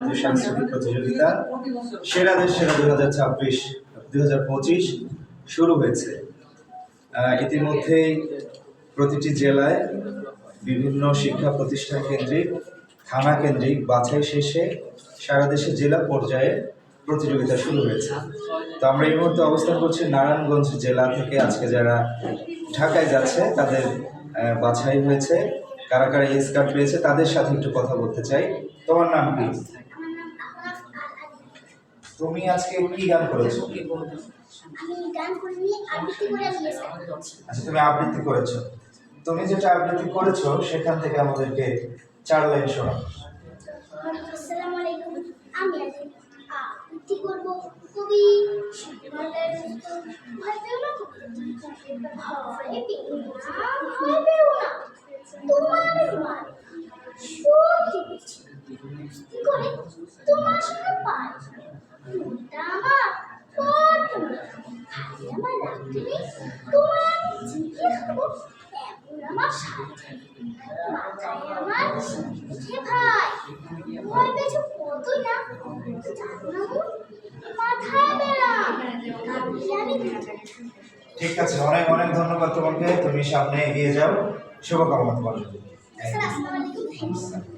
সাংস্কৃতিক প্রতিযোগিতা সেরা দেশ সেরা 2025 শুরু হয়েছে। ইতিমধ্যেই প্রতিটি জেলায় বিভিন্ন শিক্ষা প্রতিষ্ঠান কেন্দ্রিক, থানা কেন্দ্রিক বাছাই শেষে সারা দেশে জেলা পর্যায়ে প্রতিযোগিতা শুরু হয়েছে। তো আমরা এই মুহূর্তে অবস্থান করছি নারায়ণগঞ্জ জেলা থেকে। আজকে যারা ঢাকায় যাচ্ছে তাদের বাছাই হয়েছে, কারা কারা স্কার্ট পেয়েছে তাদের সাথে একটু কথা বলতে চাই। তোমার নাম কি? তুমি আজকে কি গান করেছো? আচ্ছা, তুমি আবৃত্তি করেছো। তুমি যেটা আবৃত্তি করেছো সেখান থেকে আমাদেরকে 4 লাইন শোনাও। আসসালামু আলাইকুম। আমি আজ আবৃত্তি করব কবি সুকুমারের ভয় পেও না, ভয় পেও না, তোমার মান সত্যি কি করে তোমার সঙ্গে পাই মনটা আমার আমার রাখতে নেই, তোমার আমি জিজ্ঞে খাবো এমন আমার সাথে মাথায় আমার উঠে ভাই ভয় পেয়েছো কতই না জানো না মন মাথায় বেড়াম আমি ঠিক আছে, অনেক অনেক ধন্যবাদ তোমাকে। তুমি সামনে এগিয়ে যাও, শুভকামনা তোমার। আসসালামু আলাইকুম।